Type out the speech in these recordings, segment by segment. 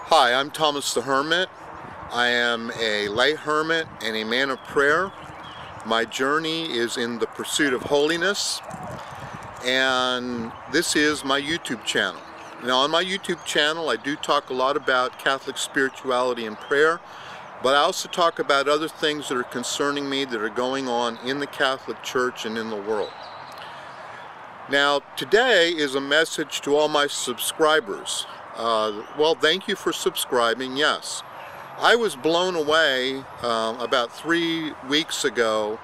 Hi, I'm Thomas the Hermit. I am a lay hermit and a man of prayer. My journey is in the pursuit of holiness, and this is my YouTube channel. Now, on my YouTube channel, I do talk a lot about Catholic spirituality and prayer, but I also talk about other things that are concerning me that are going on in the Catholic Church and in the world. Now, today is a message to all my subscribers. Well, thank you for subscribing, yes. I was blown away about 3 weeks ago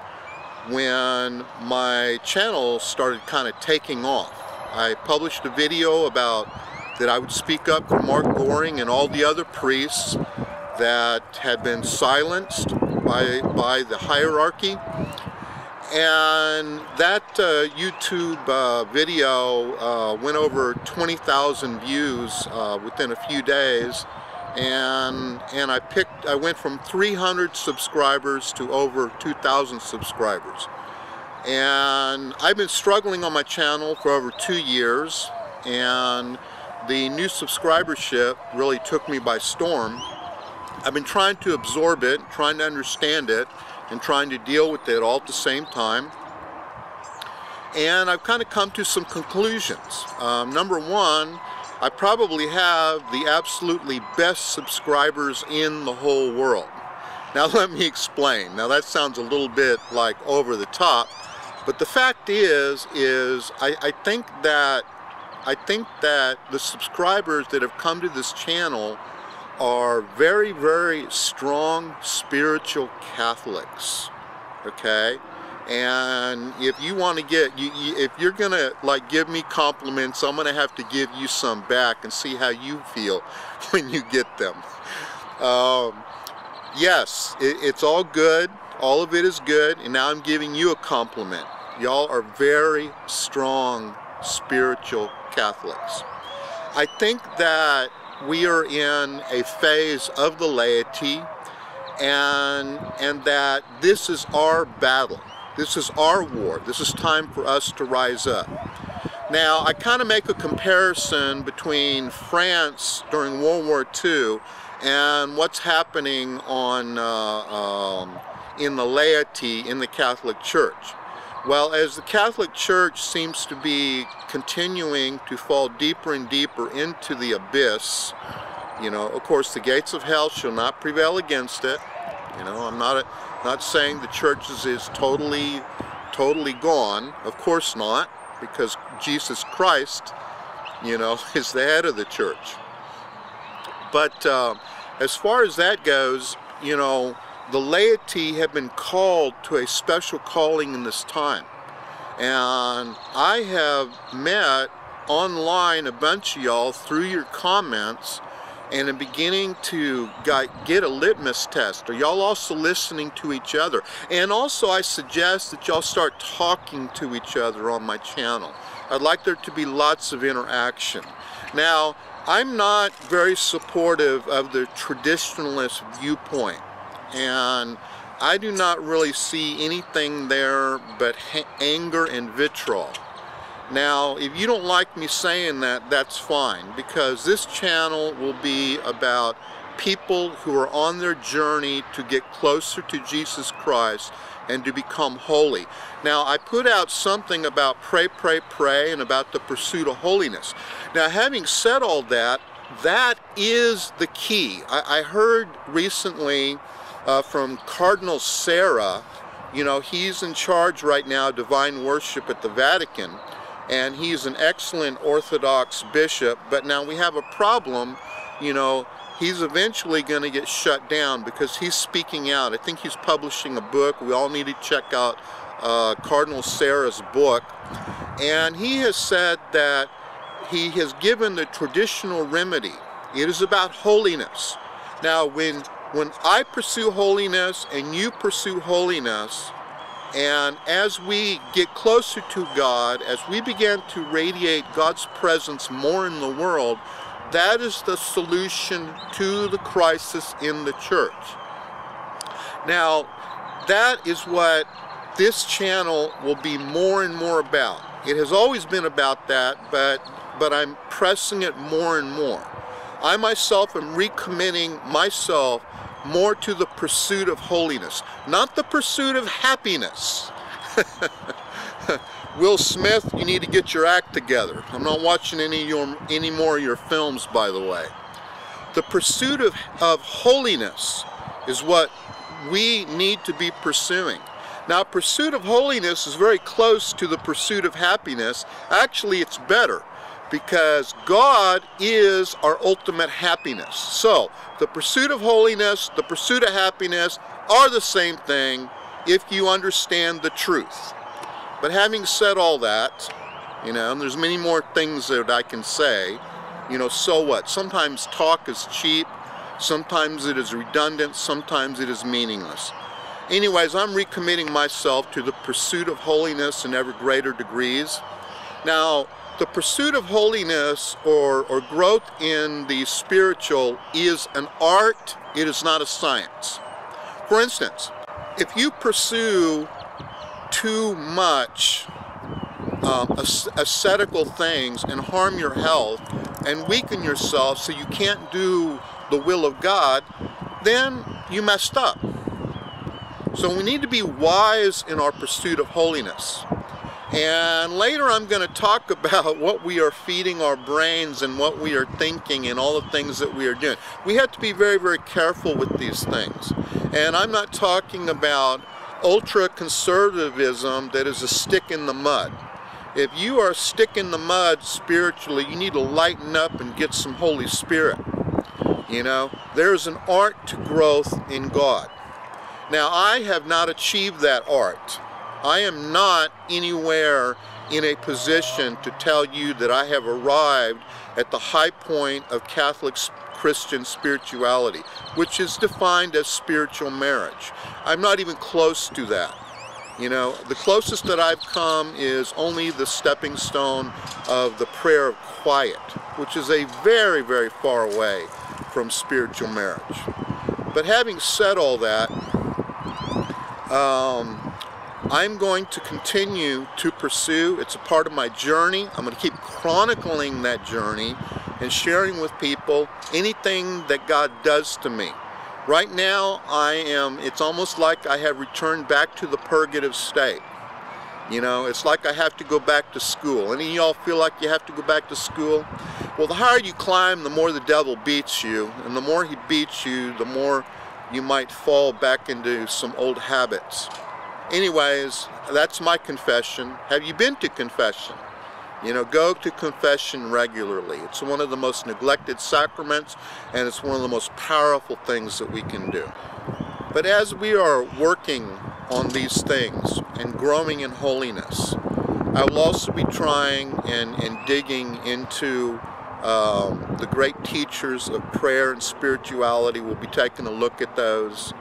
when my channel started kind of taking off. I published a video about that I would speak up for Mark Goring and all the other priests that had been silenced by the hierarchy. And that YouTube video went over 20,000 views within a few days, and I went from 300 subscribers to over 2,000 subscribers. And I've been struggling on my channel for over 2 years, and the new subscribership really took me by storm. I've been trying to absorb it, trying to understand it, and trying to deal with it all at the same time. And I've kind of come to some conclusions. Number one, I probably have the absolutely best subscribers in the whole world. Now let me explain. Now that sounds a little bit like over the top, but the fact is I think that the subscribers that have come to this channel are very, very strong spiritual Catholics, okay? And if you want to get, if you're gonna like give me compliments, I'm gonna have to give you some back and see how you feel when you get them. Yes, it's all good, all of it is good, and now I'm giving you a compliment. Y'all are very strong spiritual Catholics. I think that we are in a phase of the laity, and that this is our battle. This is our war. This is time for us to rise up. Now, I kind of make a comparison between France during World War II and what's happening in the laity in the Catholic Church. Well, as the Catholic Church seems to be continuing to fall deeper and deeper into the abyss, you know, of course, the gates of hell shall not prevail against it. You know, I'm not saying the church is totally gone. Of course not, because Jesus Christ, you know, is the head of the church. But as far as that goes, you know, the laity have been called to a special calling in this time. And I have met online a bunch of y'all through your comments, and I'm beginning to get a litmus test. Are y'all also listening to each other? And also I suggest that y'all start talking to each other on my channel. I'd like there to be lots of interaction. Now, I'm not very supportive of the traditionalist viewpoint, and I do not really see anything there but anger and vitriol. Now, if you don't like me saying that, that's fine, because this channel will be about people who are on their journey to get closer to Jesus Christ and to become holy. Now, I put out something about pray, pray, pray, and about the pursuit of holiness. Now, having said all that, that is the key. I heard recently from Cardinal Sarah. You know, he's in charge right now of divine worship at the Vatican, and he's an excellent Orthodox bishop, but now we have a problem. You know, he's eventually going to get shut down because he's speaking out. I think he's publishing a book. We all need to check out Cardinal Sarah's book, and he has said that he has given the traditional remedy. It is about holiness. Now, when I pursue holiness and you pursue holiness, and as we get closer to God, as we begin to radiate God's presence more in the world, that is the solution to the crisis in the church. Now, that is what this channel will be more and more about. It has always been about that, but I'm pressing it more and more. I myself am recommitting myself more to the pursuit of holiness, not the pursuit of happiness. Will Smith, you need to get your act together. I'm not watching any more of your films, by the way. The pursuit of holiness is what we need to be pursuing. Now, pursuit of holiness is very close to the pursuit of happiness. Actually, it's better, because God is our ultimate happiness. So, the pursuit of holiness, the pursuit of happiness are the same thing if you understand the truth. But having said all that, and there's many more things that I can say, so what? Sometimes talk is cheap, sometimes it is redundant, sometimes it is meaningless. Anyways, I'm recommitting myself to the pursuit of holiness in ever greater degrees. Now, the pursuit of holiness or growth in the spiritual is an art, it is not a science. For instance, if you pursue too much ascetical things and harm your health and weaken yourself so you can't do the will of God, then you messed up. So we need to be wise in our pursuit of holiness. And later I'm going to talk about what we are feeding our brains and what we are thinking and all the things that we are doing. We have to be very, very careful with these things. And I'm not talking about ultra-conservatism that is a stick in the mud. If you are a stick in the mud spiritually, you need to lighten up and get some Holy Spirit. There's an art to growth in God. Now, I have not achieved that art. I am not anywhere in a position to tell you that I have arrived at the high point of Catholic Christian spirituality, which is defined as spiritual marriage. I'm not even close to that. The closest that I've come is only the stepping stone of the prayer of quiet, which is a very, very far away from spiritual marriage. But having said all that, I'm going to continue to pursue. It's a part of my journey. I'm going to keep chronicling that journey and sharing with people anything that God does to me. Right now, it's almost like I have returned back to the purgative state. It's like I have to go back to school. Any of y'all feel like you have to go back to school? Well, the higher you climb, the more the devil beats you. And the more he beats you, the more you might fall back into some old habits. Anyways, that's my confession. Have you been to confession? Go to confession regularly. It's one of the most neglected sacraments, and it's one of the most powerful things that we can do. But as we are working on these things and growing in holiness, I will also be trying and digging into the great teachers of prayer and spirituality. We'll be taking a look at those.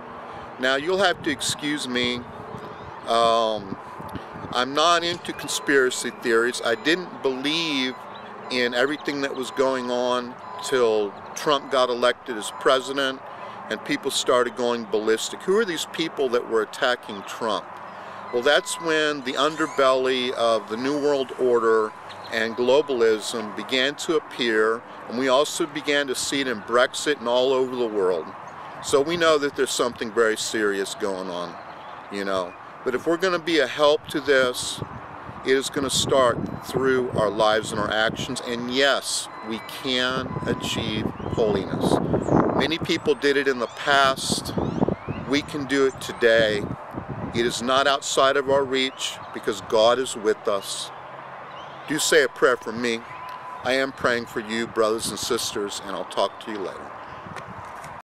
Now, you'll have to excuse me. I'm not into conspiracy theories. I didn't believe in everything that was going on till Trump got elected as president and people started going ballistic. Who are these people that were attacking Trump? Well, that's when the underbelly of the New World Order and globalism began to appear, and we also began to see it in Brexit and all over the world. So we know that there's something very serious going on, But if we're going to be a help to this, it is going to start through our lives and our actions. And yes, we can achieve holiness. Many people did it in the past. We can do it today. It is not outside of our reach because God is with us. Do say a prayer for me. I am praying for you, brothers and sisters, and I'll talk to you later.